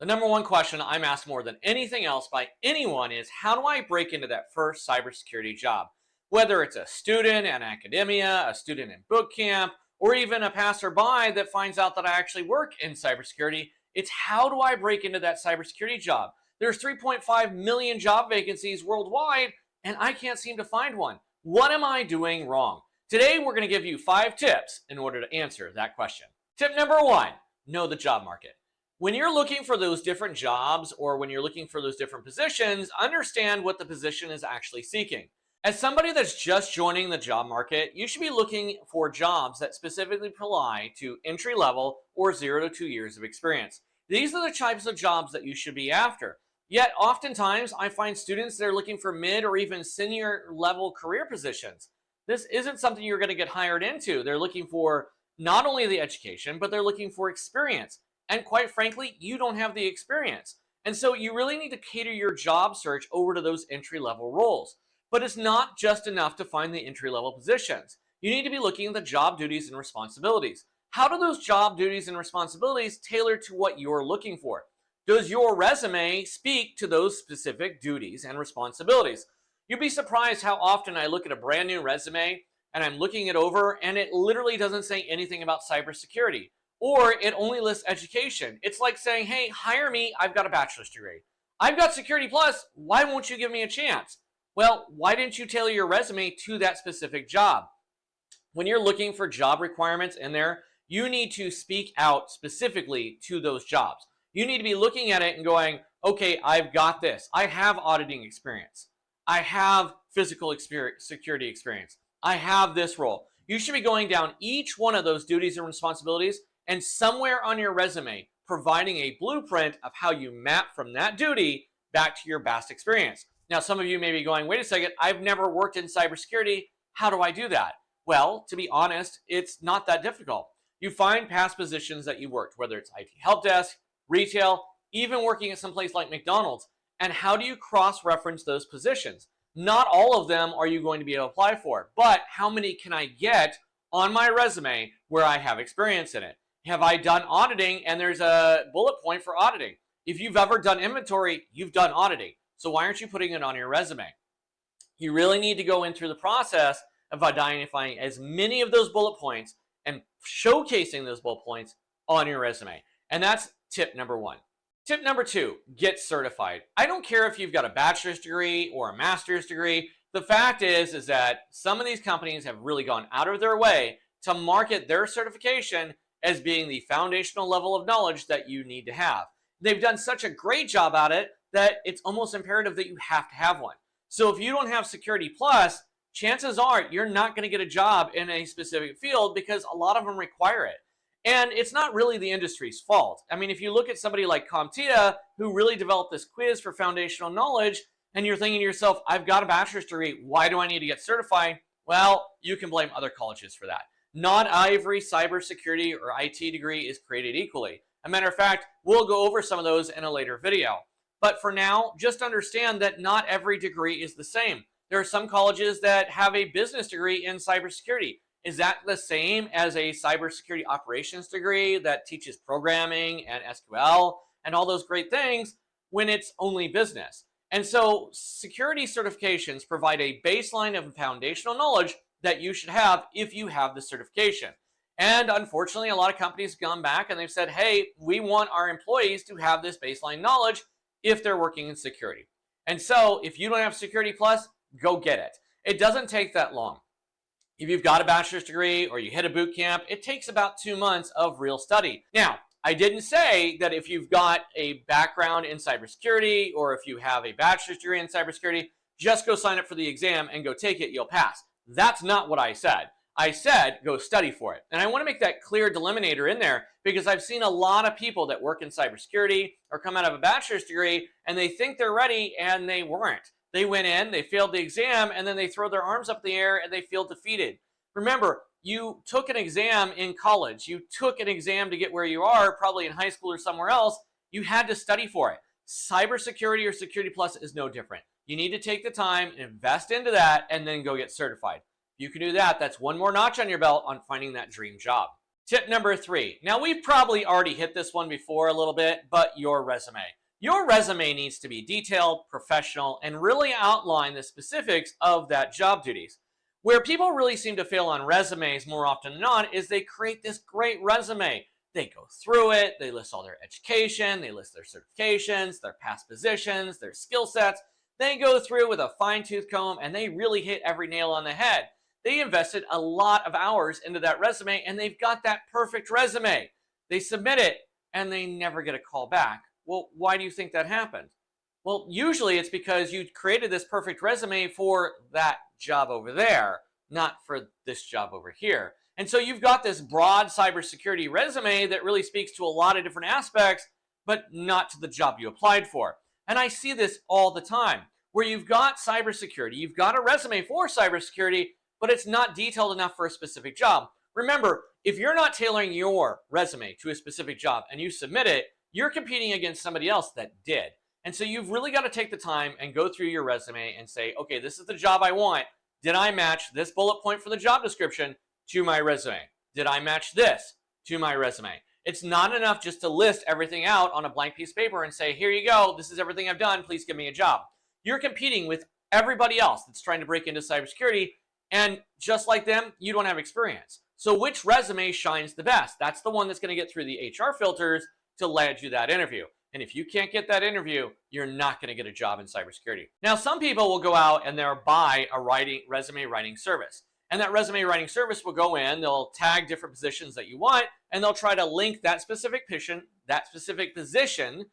The number one question I'm asked more than anything else by anyone is, how do I break into that first cybersecurity job? Whether it's a student in academia, a student in boot camp, or even a passerby that finds out that I actually work in cybersecurity, it's how do I break into that cybersecurity job? There's 3.5 million job vacancies worldwide, and I can't seem to find one. What am I doing wrong? Today, we're going to give you 5 tips in order to answer that question. Tip number 1, know the job market. When you're looking for those different jobs or when you're looking for those different positions, understand what the position is actually seeking. As somebody that's just joining the job market, you should be looking for jobs that specifically apply to entry level or 0 to 2 years of experience. These are the types of jobs that you should be after. Yet, oftentimes, I find students that are looking for mid or even senior level career positions. This isn't something you're going to get hired into. They're looking for not only the education, but they're looking for experience. And quite frankly, you don't have the experience. And so you really need to cater your job search over to those entry level roles. But it's not just enough to find the entry level positions. You need to be looking at the job duties and responsibilities. How do those job duties and responsibilities tailor to what you're looking for? Does your resume speak to those specific duties and responsibilities? You'd be surprised how often I look at a brand new resume and I'm looking it over and it literally doesn't say anything about cybersecurity, or it only lists education. It's like saying, hey, hire me, I've got a bachelor's degree. I've got Security Plus, why won't you give me a chance? Well, why didn't you tailor your resume to that specific job? When you're looking for job requirements in there, you need to speak out specifically to those jobs. You need to be looking at it and going, okay, I've got this. I have auditing experience. I have physical security experience. I have this role. You should be going down each one of those duties and responsibilities and somewhere on your resume providing a blueprint of how you map from that duty back to your past experience. Now, some of you may be going, wait a second, I've never worked in cybersecurity. How do I do that? Well, to be honest, it's not that difficult. You find past positions that you worked, whether it's IT help desk, retail, even working at some place like McDonald's. And how do you cross-reference those positions? Not all of them are you going to be able to apply for, but how many can I get on my resume where I have experience in it? Have I done auditing? And there's a bullet point for auditing. If you've ever done inventory, you've done auditing. So why aren't you putting it on your resume? You really need to go in through the process of identifying as many of those bullet points and showcasing those bullet points on your resume. And that's tip number 1. Tip number 2, get certified. I don't care if you've got a bachelor's degree or a master's degree. The fact is that some of these companies have really gone out of their way to market their certification as being the foundational level of knowledge that you need to have. They've done such a great job at it that it's almost imperative that you have to have one. So if you don't have Security Plus, chances are you're not going to get a job in a specific field because a lot of them require it. And it's not really the industry's fault. I mean, if you look at somebody like CompTIA, who really developed this quiz for foundational knowledge, and you're thinking to yourself, I've got a bachelor's degree, why do I need to get certified? Well, you can blame other colleges for that. Not every cybersecurity or IT degree is created equally. As a matter of fact, we'll go over some of those in a later video. But for now, just understand that not every degree is the same. There are some colleges that have a business degree in cybersecurity. Is that the same as a cybersecurity operations degree that teaches programming and SQL and all those great things when it's only business? And so security certifications provide a baseline of foundational knowledge that you should have if you have the certification. And unfortunately, a lot of companies have gone back and they've said, hey, we want our employees to have this baseline knowledge if they're working in security. And so if you don't have Security Plus, go get it. It doesn't take that long. If you've got a bachelor's degree or you hit a boot camp, it takes about 2 months of real study. Now, I didn't say that if you've got a background in cybersecurity or if you have a bachelor's degree in cybersecurity, just go sign up for the exam and go take it, you'll pass. That's not what I said. I said go study for it. And I want to make that clear delimiter in there because I've seen a lot of people that work in cybersecurity or come out of a bachelor's degree and they think they're ready and they weren't. They went in, they failed the exam, and then they throw their arms up in the air and they feel defeated. Remember, you took an exam in college. You took an exam to get where you are, probably in high school or somewhere else. You had to study for it. Cybersecurity or Security Plus is no different. You need to take the time, invest into that, and then go get certified. If you can do that, that's one more notch on your belt on finding that dream job. Tip number 3. Now, we've probably already hit this one before a little bit, but your resume. Your resume needs to be detailed, professional, and really outline the specifics of that job duties. Where people really seem to fail on resumes more often than not is they create this great resume. They go through it, they list all their education, they list their certifications, their past positions, their skill sets. They go through with a fine tooth comb and they really hit every nail on the head. They invested a lot of hours into that resume and they've got that perfect resume. They submit it and they never get a call back. Well, why do you think that happened? Well, usually it's because you created this perfect resume for that job over there, not for this job over here. And so you've got this broad cybersecurity resume that really speaks to a lot of different aspects, but not to the job you applied for. And I see this all the time where you've got cybersecurity, you've got a resume for cybersecurity, but it's not detailed enough for a specific job. Remember, if you're not tailoring your resume to a specific job and you submit it, you're competing against somebody else that did. And so you've really got to take the time and go through your resume and say, okay, this is the job I want. Did I match this bullet point for the job description to my resume? Did I match this to my resume? It's not enough just to list everything out on a blank piece of paper and say, here you go, this is everything I've done, please give me a job. You're competing with everybody else that's trying to break into cybersecurity, and just like them, you don't have experience. So which resume shines the best? That's the one that's going to get through the HR filters to land you that interview. And if you can't get that interview, you're not going to get a job in cybersecurity. Now, some people will go out and they'll buy a resume writing service. And that resume writing service will go in, they'll tag different positions that you want, and they'll try to link that specific position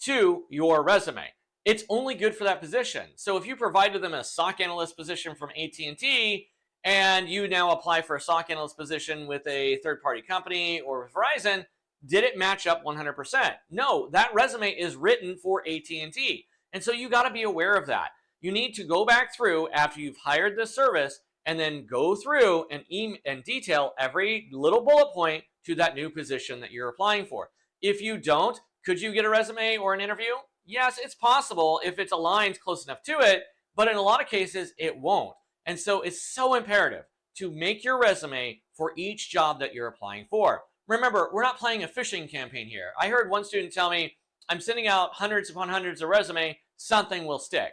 to your resume. It's only good for that position. So if you provided them a SOC analyst position from AT&T, and you now apply for a SOC analyst position with a third-party company or with Verizon, did it match up 100%? No, that resume is written for AT&T. And so you got to be aware of that. You need to go back through after you've hired this service and then go through and detail every little bullet point to that new position that you're applying for. If you don't, could you get a resume or an interview? Yes, it's possible if it's aligned close enough to it, but in a lot of cases, it won't. And so it's so imperative to make your resume for each job that you're applying for. Remember, we're not playing a phishing campaign here. I heard one student tell me, I'm sending out hundreds upon hundreds of resumes, something will stick.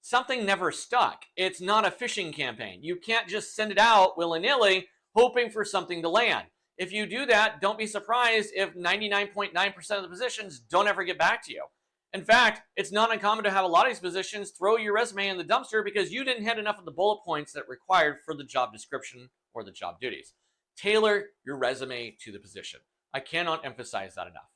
Something never stuck. It's not a phishing campaign. You can't just send it out willy-nilly hoping for something to land. If you do that, don't be surprised if 99.9% of the positions don't ever get back to you. In fact, it's not uncommon to have a lot of these positions throw your resume in the dumpster because you didn't hit enough of the bullet points that required for the job description or the job duties. Tailor your resume to the position. I cannot emphasize that enough.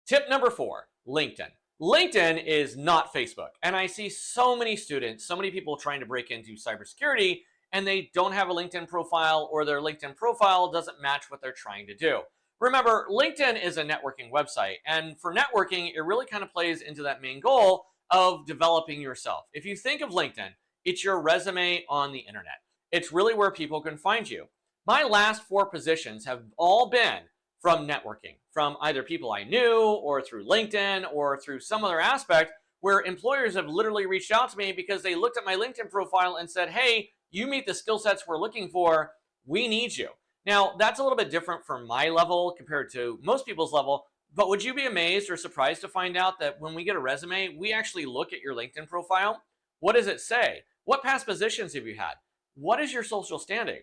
Tip number 4, LinkedIn. LinkedIn is not Facebook. And I see so many students, so many people trying to break into cybersecurity, and they don't have a LinkedIn profile, or their LinkedIn profile doesn't match what they're trying to do. Remember, LinkedIn is a networking website, and for networking, it really kind of plays into that main goal of developing yourself. If you think of LinkedIn, it's your resume on the internet. It's really where people can find you. My last 4 positions have all been from networking, from either people I knew or through LinkedIn or through some other aspect where employers have literally reached out to me because they looked at my LinkedIn profile and said, hey, you meet the skill sets we're looking for, we need you. Now, that's a little bit different from my level compared to most people's level, but would you be amazed or surprised to find out that when we get a resume, we actually look at your LinkedIn profile? What does it say? What past positions have you had? What is your social standing?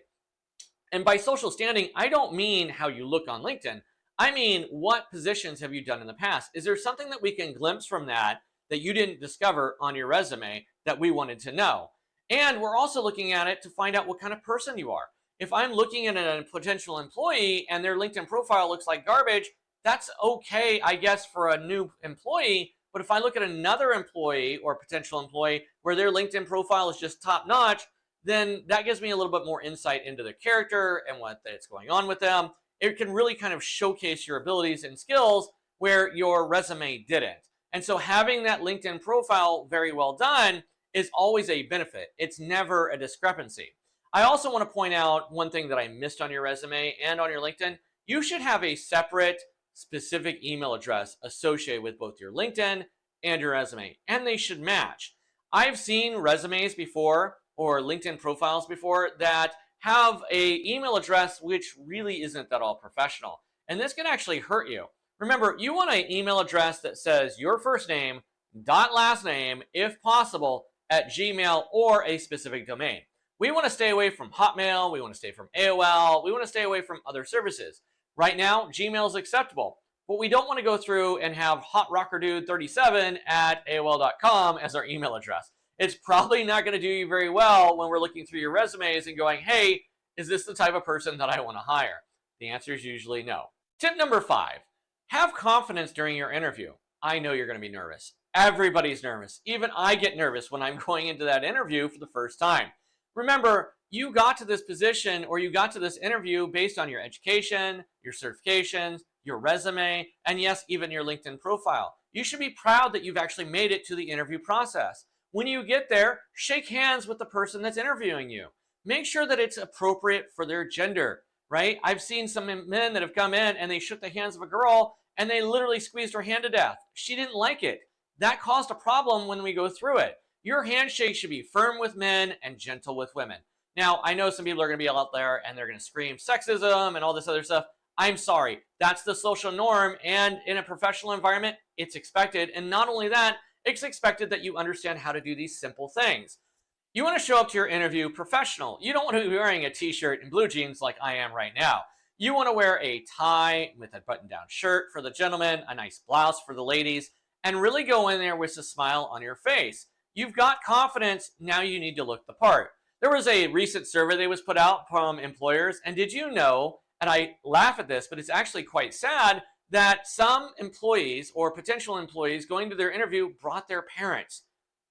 And by social standing, I don't mean how you look on LinkedIn. I mean, what positions have you done in the past? Is there something that we can glimpse from that you didn't discover on your resume that we wanted to know? And we're also looking at it to find out what kind of person you are. If I'm looking at a potential employee and their LinkedIn profile looks like garbage, that's okay, I guess, for a new employee. But if I look at another employee or potential employee where their LinkedIn profile is just top notch, then that gives me a little bit more insight into their character and what's going on with them. It can really kind of showcase your abilities and skills where your resume didn't. And so having that LinkedIn profile very well done is always a benefit. It's never a discrepancy. I also want to point out one thing that I missed on your resume and on your LinkedIn. You should have a separate specific email address associated with both your LinkedIn and your resume, and they should match. I've seen resumes before or LinkedIn profiles before that have a email address which really isn't that all professional. And this can actually hurt you. Remember, you want an email address that says your first name dot last name, if possible, at Gmail or a specific domain. We want to stay away from Hotmail. We want to stay from AOL. We want to stay away from other services. Right now, Gmail is acceptable, but we don't want to go through and have hotrockerdude37 at AOL.com as our email address. It's probably not going to do you very well when we're looking through your resumes and going, hey, is this the type of person that I want to hire? The answer is usually no. Tip number 5, have confidence during your interview. I know you're going to be nervous. Everybody's nervous. Even I get nervous when I'm going into that interview for the first time. Remember, you got to this position or you got to this interview based on your education, your certifications, your resume, and yes, even your LinkedIn profile. You should be proud that you've actually made it to the interview process. When you get there, shake hands with the person that's interviewing you. Make sure that it's appropriate for their gender, right? I've seen some men that have come in and they shook the hands of a girl and they literally squeezed her hand to death. She didn't like it. That caused a problem when we go through it. Your handshake should be firm with men and gentle with women. Now, I know some people are going to be out there and they're going to scream sexism and all this other stuff. I'm sorry. That's the social norm, and in a professional environment, it's expected. And not only that, it's expected that you understand how to do these simple things. You want to show up to your interview professional. You don't want to be wearing a t-shirt and blue jeans like I am right now. You want to wear a tie with a button-down shirt for the gentlemen, a nice blouse for the ladies, and really go in there with a smile on your face. You've got confidence, now you need to look the part. There was a recent survey that was put out from employers, and did you know, and I laugh at this, but it's actually quite sad, that some employees or potential employees going to their interview brought their parents.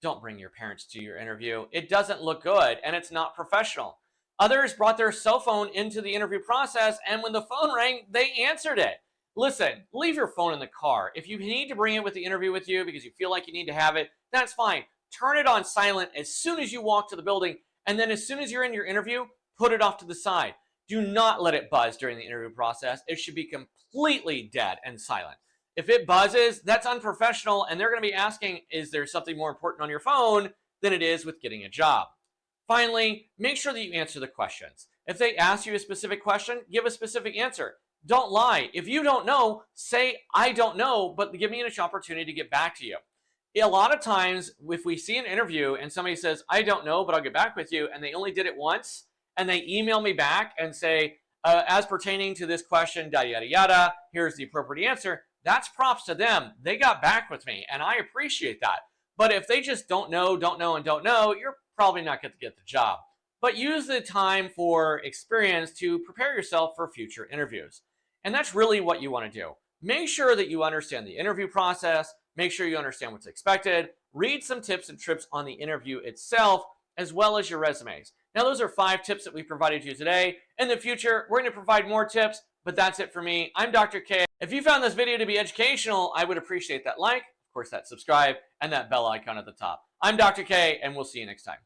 Don't bring your parents to your interview. It doesn't look good, and it's not professional. Others brought their cell phone into the interview process, and when the phone rang, they answered it. Listen, leave your phone in the car. If you need to bring it with the interview with you because you feel like you need to have it, that's fine. Turn it on silent as soon as you walk to the building, and then as soon as you're in your interview, put it off to the side. Do not let it buzz during the interview process. It should be completely dead and silent. If it buzzes, that's unprofessional, and they're going to be asking, is there something more important on your phone than it is with getting a job? Finally, make sure that you answer the questions. If they ask you a specific question, give a specific answer. Don't lie. If you don't know, say, I don't know, but give me an opportunity to get back to you. A lot of times, if we see an interview and somebody says, I don't know, but I'll get back with you, and they only did it once, and they email me back and say, as pertaining to this question, yada, yada, yada, here's the appropriate answer, that's props to them. They got back with me, and I appreciate that. But if they just don't know, and don't know, you're probably not going to get the job. But use the time for experience to prepare yourself for future interviews. And that's really what you want to do. Make sure that you understand the interview process. Make sure you understand what's expected. Read some tips and tricks on the interview itself, as well as your resumes. Now, those are 5 tips that we provided you today. In the future, we're going to provide more tips, but that's it for me. I'm Dr. K. If you found this video to be educational, I would appreciate that like, of course, that subscribe, and that bell icon at the top. I'm Dr. K, and we'll see you next time.